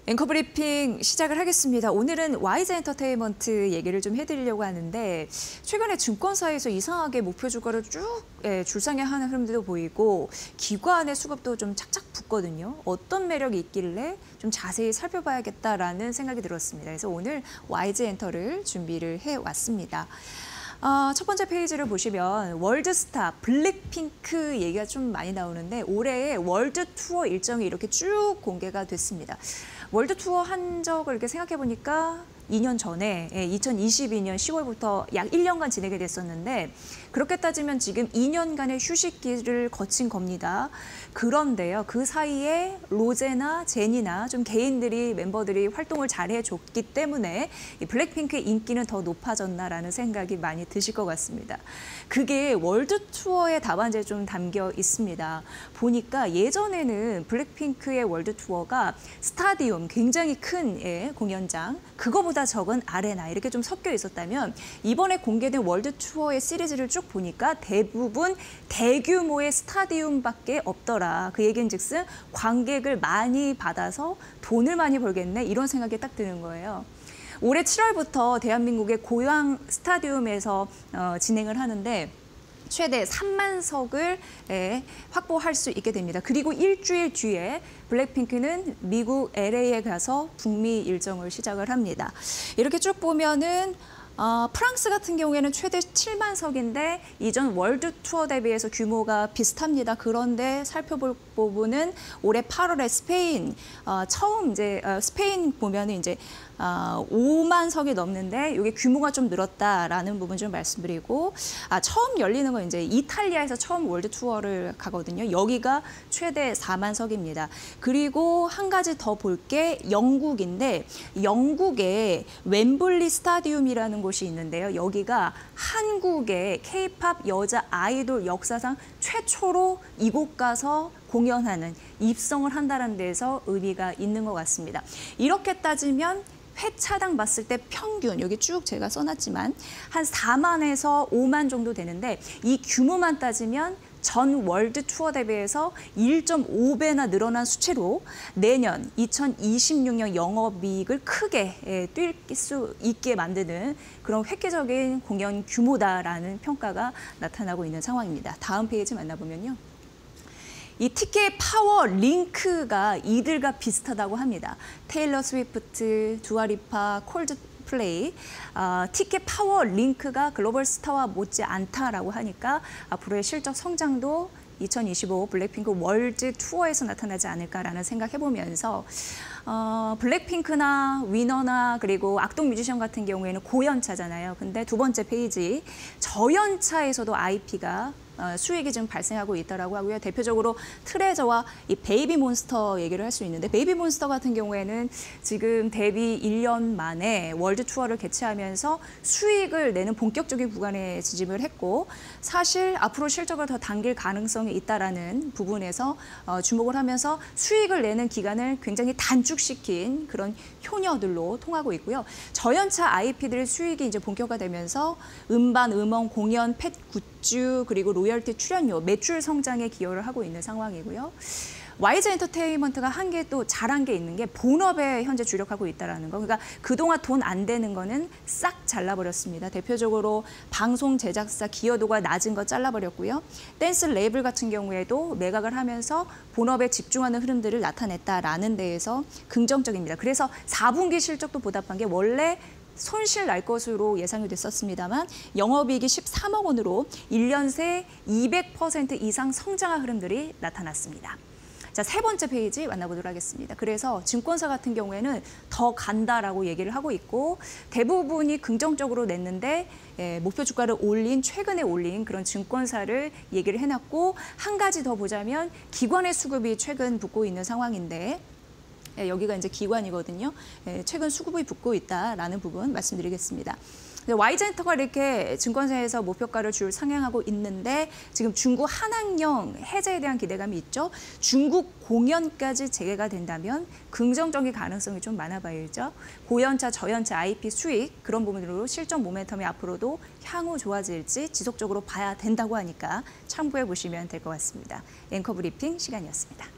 앵커 브리핑 시작을 하겠습니다. 오늘은 와이즈 엔터테인먼트 얘기를 좀 해드리려고 하는데 최근에 증권사에서 이상하게 목표 주가를 쭉 줄상향하는 흐름들도 보이고 기관의 수급도 좀 착착 붙거든요. 어떤 매력이 있길래 좀 자세히 살펴봐야겠다라는 생각이 들었습니다. 그래서 오늘 와이즈 엔터를 준비를 해왔습니다. 첫 번째 페이지를 보시면 월드스타, 블랙핑크 얘기가 좀 많이 나오는데 올해의 월드 투어 일정이 이렇게 쭉 공개가 됐습니다. 월드 투어 한 적을 이렇게 생각해 보니까 2년 전에 2022년 10월부터 약 1년간 진행이 됐었는데 그렇게 따지면 지금 2년간의 휴식기를 거친 겁니다. 그런데요, 그 사이에 로제나 제니나 좀 개인들이 멤버들이 활동을 잘 해줬기 때문에 이 블랙핑크의 인기는 더 높아졌나라는 생각이 많이 드실 것 같습니다. 그게 월드 투어의 답안지에 좀 담겨 있습니다. 보니까 예전에는 블랙핑크의 월드 투어가 스타디움, 굉장히 큰 공연장, 그거보다 적은 아레나 이렇게 좀 섞여 있었다면 이번에 공개된 월드 투어의 시리즈를 쭉 보니까 대부분 대규모의 스타디움밖에 없더라. 그 얘기인즉슨 관객을 많이 받아서 돈을 많이 벌겠네 이런 생각이 딱 드는 거예요. 올해 7월부터 대한민국의 고양 스타디움에서 진행을 하는데 최대 3만 석을 확보할 수 있게 됩니다. 그리고 일주일 뒤에 블랙핑크는 미국 LA에 가서 북미 일정을 시작을 합니다. 이렇게 쭉 보면은 프랑스 같은 경우에는 최대 7만 석인데 이전 월드 투어 대비해서 규모가 비슷합니다. 그런데 살펴볼 부분은 올해 8월에 스페인 처음 스페인 보면은 이제 5만 석이 넘는데 이게 규모가 좀 늘었다라는 부분 좀 말씀드리고 처음 열리는 건 이제 이탈리아에서 처음 월드 투어를 가거든요. 여기가 최대 4만 석입니다. 그리고 한 가지 더 볼 게 영국인데 영국에 웸블리 스타디움이라는 곳이 있는데요. 여기가 한국의 K-팝 여자 아이돌 역사상 최초로 이곳 가서 공연하는 입성을 한다는 데서 의미가 있는 것 같습니다. 이렇게 따지면 회차당 봤을 때 평균, 여기 쭉 제가 써놨지만 한 4만에서 5만 정도 되는데 이 규모만 따지면 전 월드 투어 대비해서 1.5배나 늘어난 수치로 내년 2026년 영업이익을 크게 뛸 수 있게 만드는 그런 획기적인 공연 규모다라는 평가가 나타나고 있는 상황입니다. 다음 페이지 만나보면요. 이 티켓 파워 링크가 이들과 비슷하다고 합니다. 테일러 스위프트, 두아리파, 콜드플레이, 티켓 파워 링크가 글로벌 스타와 못지 않다라고 하니까 앞으로의 실적 성장도 2025 블랙핑크 월드 투어에서 나타나지 않을까라는 생각해보면서 블랙핑크나 위너나 그리고 악동 뮤지션 같은 경우에는 고연차잖아요. 근데 두 번째 페이지 저연차에서도 IP가 수익이 지금 발생하고 있다라고 하고요. 대표적으로 트레저와 이 베이비 몬스터 얘기를 할 수 있는데 베이비 몬스터 같은 경우에는 지금 데뷔 1년 만에 월드 투어를 개최하면서 수익을 내는 본격적인 구간에 진입을 했고 사실 앞으로 실적을 더 당길 가능성이 있다라는 부분에서 주목을 하면서 수익을 내는 기간을 굉장히 단축시킨 그런 효녀들로 통하고 있고요. 저연차 IP들의 수익이 이제 본격화되면서 음반, 음원, 공연, 펫 굿즈 그리고 로열티 출연료, 매출 성장에 기여를 하고 있는 상황이고요. 와이즈 엔터테인먼트가 한 게 또 잘한 게 있는 게 본업에 현재 주력하고 있다는 거. 그러니까 그동안 돈 안 되는 거는 싹 잘라버렸습니다. 대표적으로 방송 제작사 기여도가 낮은 거 잘라버렸고요. 댄스 레이블 같은 경우에도 매각을 하면서 본업에 집중하는 흐름들을 나타냈다라는 데에서 긍정적입니다. 그래서 4분기 실적도 보답한 게 원래 손실 날 것으로 예상이 됐었습니다만 영업이익이 13억 원으로 1년 새 200% 이상 성장한 흐름들이 나타났습니다. 자, 세 번째 페이지 만나보도록 하겠습니다. 그래서 증권사 같은 경우에는 더 간다라고 얘기를 하고 있고 대부분이 긍정적으로 냈는데 목표 주가를 최근에 올린 그런 증권사를 얘기를 해놨고 한 가지 더 보자면 기관의 수급이 최근 붙고 있는 상황인데 여기가 이제 기관이거든요. 최근 수급이 붙고 있다라는 부분 말씀드리겠습니다. 와이즈 엔터가 이렇게 증권사에서 목표가를 상향하고 있는데 지금 중국 한학령 해제에 대한 기대감이 있죠. 중국 공연까지 재개가 된다면 긍정적인 가능성이 좀 많아 보이죠. 고연차, 저연차, IP 수익 그런 부분으로 실적 모멘텀이 앞으로도 향후 좋아질지 지속적으로 봐야 된다고 하니까 참고해 보시면 될 것 같습니다. 앵커 브리핑 시간이었습니다.